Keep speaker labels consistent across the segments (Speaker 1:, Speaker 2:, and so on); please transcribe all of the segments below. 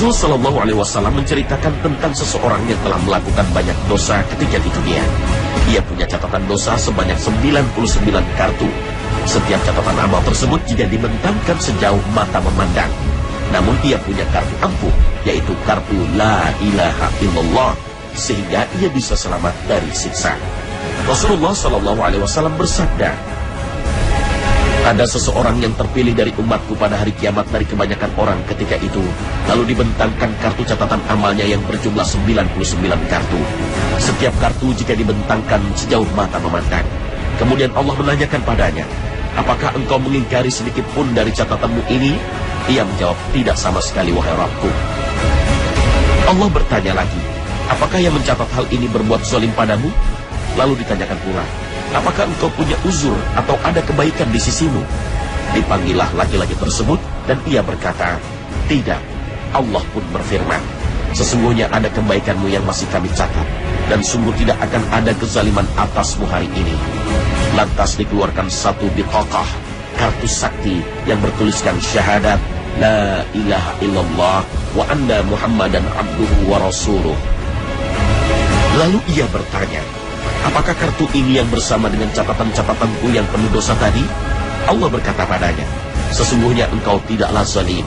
Speaker 1: Rasul Shallallahu Alaihi Wasallam menceritakan tentang seseorang yang telah melakukan banyak dosa ketika di dunia. Ia punya catatan dosa sebanyak 99 kartu. Setiap catatan amal tersebut jika dibentangkan sejauh mata memandang. Namun ia punya kartu ampuh, yaitu kartu La ilaha illallah, sehingga ia bisa selamat dari siksa. Rasulullah Shallallahu Alaihi Wasallam bersabda, ada seseorang yang terpilih dari umatku pada hari kiamat dari kebanyakan orang ketika itu. Lalu dibentangkan kartu catatan amalnya yang berjumlah 99 kartu. Setiap kartu jika dibentangkan sejauh mata memandang. Kemudian Allah menanyakan padanya, apakah engkau mengingkari sedikit pun dari catatanmu ini? Ia menjawab, tidak sama sekali wahai Rabbku. Allah bertanya lagi, apakah yang mencatat hal ini berbuat zalim padamu? Lalu ditanyakan pula, apakah engkau punya uzur atau ada kebaikan di sisimu? Dipanggillah laki-laki tersebut dan ia berkata, tidak. Allah pun berfirman, sesungguhnya ada kebaikanmu yang masih kami catat, dan sungguh tidak akan ada kezaliman atasmu hari ini. Lantas dikeluarkan satu biqaqah, kartu sakti yang bertuliskan syahadat La ilaha illallah wa anna Muhammadan abduhu wa rasuluh. Lalu ia bertanya, apakah kartu ini yang bersama dengan catatan-catatanku yang penuh dosa tadi? Allah berkata padanya, sesungguhnya engkau tidaklah zalim.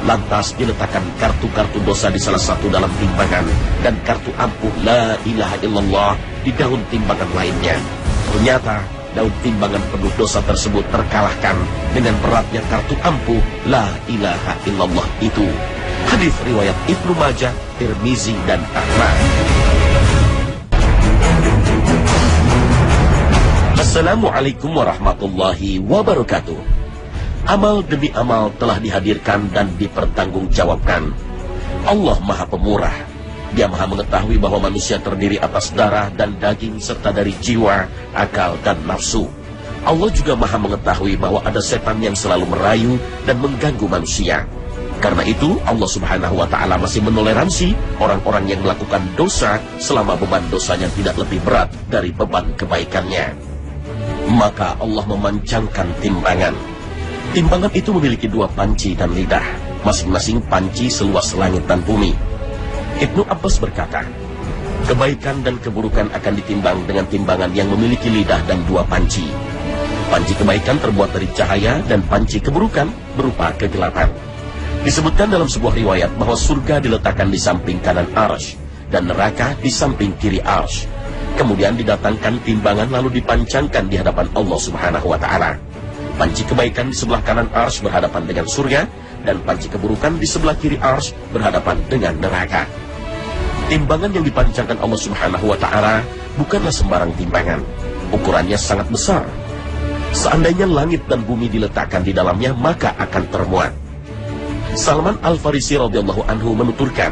Speaker 1: Lantas diletakkan kartu-kartu dosa di salah satu dalam timbangan, dan kartu ampuh La ilaha illallah di daun timbangan lainnya. Ternyata daun timbangan penuh dosa tersebut terkalahkan dengan beratnya kartu ampuh La ilaha illallah itu. Hadis riwayat Ibnu Majah, Tirmizi, dan Ahmad. Assalamualaikum warahmatullahi wabarakatuh. Amal demi amal telah dihadirkan dan dipertanggungjawabkan. Allah Maha Pemurah. Dia Maha mengetahui bahwa manusia terdiri atas darah dan daging serta dari jiwa, akal, dan nafsu. Allah juga Maha mengetahui bahwa ada setan yang selalu merayu dan mengganggu manusia. Karena itu Allah Subhanahu wa Ta'ala masih menoleransi orang-orang yang melakukan dosa selama beban dosanya tidak lebih berat dari beban kebaikannya. Maka Allah memancangkan timbangan. Timbangan itu memiliki dua panci dan lidah, masing-masing panci seluas langit dan bumi. Ibnu Abbas berkata, kebaikan dan keburukan akan ditimbang dengan timbangan yang memiliki lidah dan dua panci. Panci kebaikan terbuat dari cahaya dan panci keburukan berupa kegelapan. Disebutkan dalam sebuah riwayat bahwa surga diletakkan di samping kanan arsy dan neraka di samping kiri arsy. Kemudian didatangkan timbangan lalu dipancangkan di hadapan Allah Subhanahu wa Ta'ala. Panci kebaikan di sebelah kanan arsy berhadapan dengan surga, dan panci keburukan di sebelah kiri arsy berhadapan dengan neraka. Timbangan yang dipancangkan Allah Subhanahu wa Ta'ala bukanlah sembarang timbangan. Ukurannya sangat besar. Seandainya langit dan bumi diletakkan di dalamnya, maka akan termuat. Salman Al-Farisi radhiyallahu anhu menuturkan,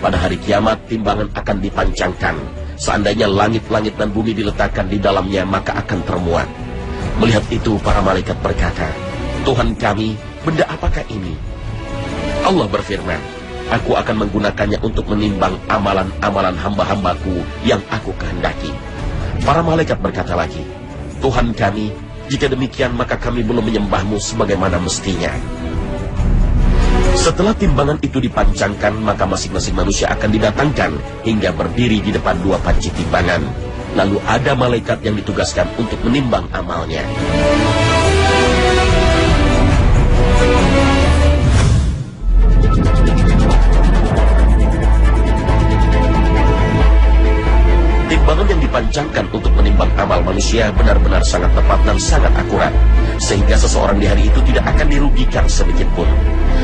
Speaker 1: pada hari kiamat timbangan akan dipancangkan. Seandainya langit-langit dan bumi diletakkan di dalamnya, maka akan termuat. Melihat itu para malaikat berkata, Tuhan kami, benda apakah ini? Allah berfirman, aku akan menggunakannya untuk menimbang amalan-amalan hamba-hambaku yang aku kehendaki. Para malaikat berkata lagi, Tuhan kami, jika demikian maka kami belum menyembahmu sebagaimana mestinya. Setelah timbangan itu dipancangkan, maka masing-masing manusia akan didatangkan hingga berdiri di depan dua panci timbangan. Lalu ada malaikat yang ditugaskan untuk menimbang amalnya. Timbangan yang dipancangkan untuk menimbang amal manusia benar-benar sangat tepat dan sangat akurat, sehingga seseorang di hari itu tidak akan dirugikan sedikit pun.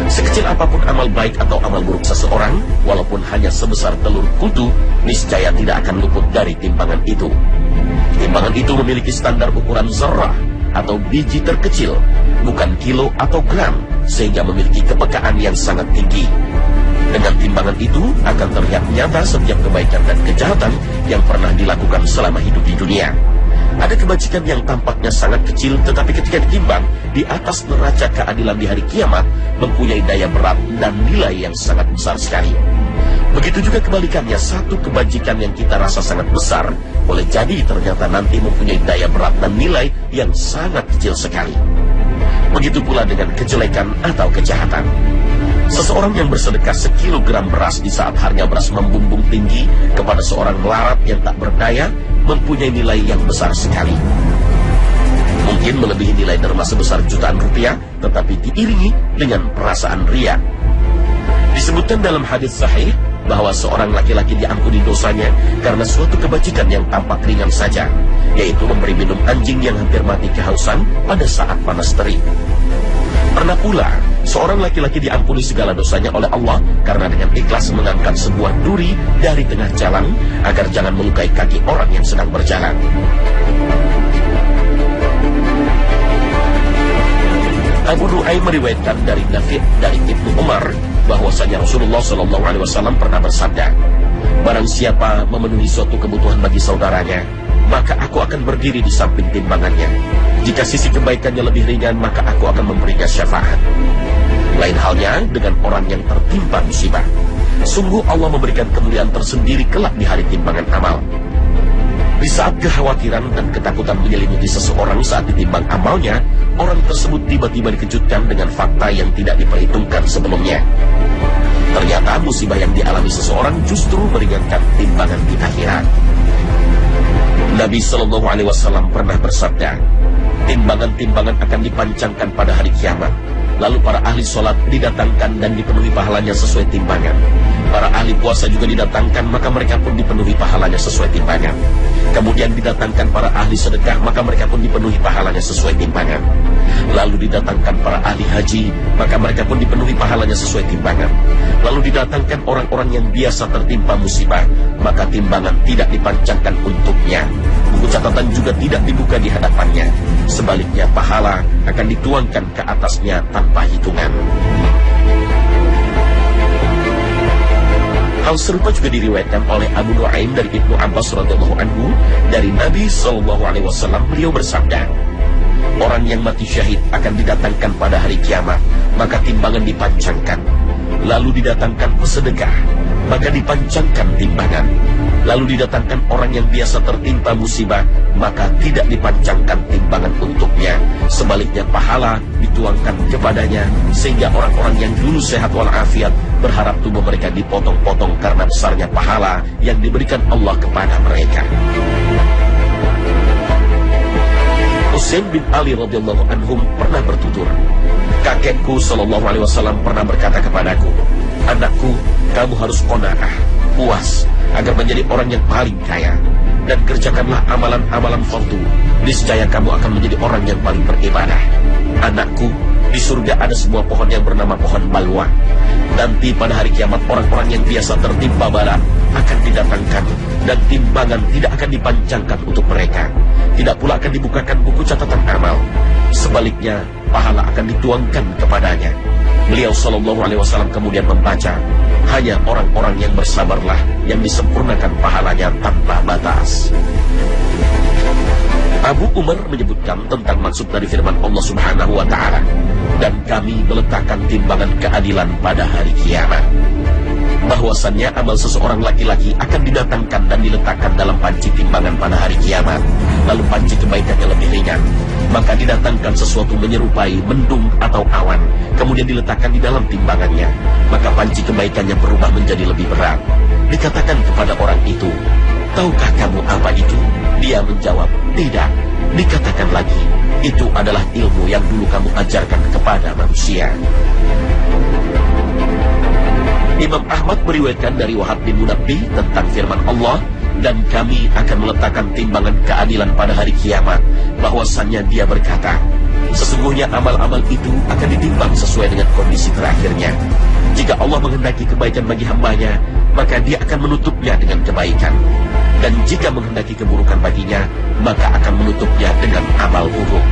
Speaker 1: Sekecil apapun amal baik atau amal buruk seseorang, walaupun hanya sebesar telur kutu, niscaya tidak akan luput dari timbangan itu. Timbangan itu memiliki standar ukuran zarrah atau biji terkecil, bukan kilo atau gram, sehingga memiliki kepekaan yang sangat tinggi. Dengan timbangan itu akan terlihat nyata setiap kebaikan dan kejahatan yang pernah dilakukan selama hidup di dunia. Ada kebajikan yang tampaknya sangat kecil, tetapi ketika ditimbang di atas neraca keadilan di hari kiamat, mempunyai daya berat dan nilai yang sangat besar sekali. Begitu juga kebalikannya, satu kebajikan yang kita rasa sangat besar, boleh jadi ternyata nanti mempunyai daya berat dan nilai yang sangat kecil sekali. Begitu pula dengan kejelekan atau kejahatan. Seseorang yang bersedekah sekilogram beras di saat harga beras membumbung tinggi kepada seorang melarat yang tak berdaya mempunyai nilai yang besar sekali. Mungkin melebihi nilai derma sebesar jutaan rupiah, tetapi diiringi dengan perasaan riya. Disebutkan dalam hadis sahih bahwa seorang laki-laki diampuni dosanya karena suatu kebajikan yang tampak ringan saja, yaitu memberi minum anjing yang hampir mati kehausan pada saat panas terik. Pernah pula, seorang laki-laki diampuni segala dosanya oleh Allah karena dengan ikhlas mengangkat sebuah duri dari tengah jalan agar jangan melukai kaki orang yang sedang berjalan. Abu Nu'aim meriwayatkan dari Nafi' dari Ibnu Umar bahwasanya Rasulullah SAW pernah bersabda, barang siapa memenuhi suatu kebutuhan bagi saudaranya, maka aku akan berdiri di samping timbangannya. Jika sisi kebaikannya lebih ringan, maka aku akan memberinya syafaat. Lain halnya dengan orang yang tertimpa musibah. Sungguh Allah memberikan kemuliaan tersendiri kelak di hari timbangan amal. Di saat kekhawatiran dan ketakutan menyelimuti seseorang saat ditimbang amalnya, orang tersebut tiba-tiba dikejutkan dengan fakta yang tidak diperhitungkan sebelumnya. Ternyata musibah yang dialami seseorang justru meringankan timbangan di akhirat. Nabi SAW pernah bersabda, timbangan-timbangan akan dipancangkan pada hari kiamat. Lalu para ahli sholat didatangkan dan dipenuhi pahalanya sesuai timbangan. Para ahli puasa juga didatangkan, maka mereka pun dipenuhi pahalanya sesuai timbangan. Kemudian didatangkan para ahli sedekah, maka mereka pun dipenuhi pahalanya sesuai timbangan. Lalu didatangkan para ahli haji, maka mereka pun dipenuhi pahalanya sesuai timbangan. Lalu didatangkan orang-orang yang biasa tertimpa musibah, maka timbangan tidak dipancangkan untuknya. Buku catatan juga tidak dibuka di hadapannya. Sebaliknya pahala akan dituangkan ke atasnya tanpa hitungan. Hal serupa juga diriwayatkan oleh Abu Nu'aim dari Ibnu Abbas radhiyallahu anhu dari Nabi SAW. Beliau bersabda, orang yang mati syahid akan didatangkan pada hari kiamat, maka timbangan dipancangkan. Lalu didatangkan pesedekah, maka dipancangkan timbangan. Lalu didatangkan orang yang biasa tertimpa musibah, maka tidak dipancangkan timbangan untuknya. Sebaliknya pahala dituangkan kepadanya, sehingga orang-orang yang dulu sehat walafiat berharap tubuh mereka dipotong-potong karena besarnya pahala yang diberikan Allah kepada mereka. Husain bin Ali radhiyallahu anhum pernah bertutur, kakekku SAW pernah berkata kepadaku, anakku, kamu harus qanaah, puas, agar menjadi orang yang paling kaya, dan kerjakanlah amalan-amalan fardu, niscaya kamu akan menjadi orang yang paling beribadah. Anakku, di surga ada sebuah pohon yang bernama pohon balwa. Nanti pada hari kiamat orang-orang yang biasa tertimpa bala akan didatangkan, dan timbangan tidak akan dipancangkan untuk mereka. Tidak pula akan dibukakan buku catatan amal. Sebaliknya, pahala akan dituangkan kepadanya. Beliau SAW kemudian membaca, hanya orang-orang yang bersabarlah yang disempurnakan pahalanya tanpa batas. Abu Umar menyebutkan tentang maksud dari firman Allah Subhanahu wa Ta'ala, dan kami meletakkan timbangan keadilan pada hari kiamat. Bahwasannya amal seseorang laki-laki akan didatangkan dan diletakkan dalam panci timbangan pada hari kiamat. Lalu panci kebaikannya lebih ringan, maka didatangkan sesuatu menyerupai mendung atau awan, kemudian diletakkan di dalam timbangannya, maka panci kebaikannya berubah menjadi lebih berat. Dikatakan kepada orang itu, tahukah kamu apa itu? Dia menjawab, tidak. Dikatakan lagi, itu adalah ilmu yang dulu kamu ajarkan kepada manusia. Imam Ahmad meriwayatkan dari Wahab bin Munabbi tentang firman Allah, dan kami akan meletakkan timbangan keadilan pada hari kiamat, bahwasannya dia berkata, sesungguhnya amal-amal itu akan ditimbang sesuai dengan kondisi terakhirnya. Jika Allah menghendaki kebaikan bagi hambanya, maka dia akan menutupnya dengan kebaikan. Dan jika menghendaki keburukan baginya, maka akan menutupnya dengan amal buruk.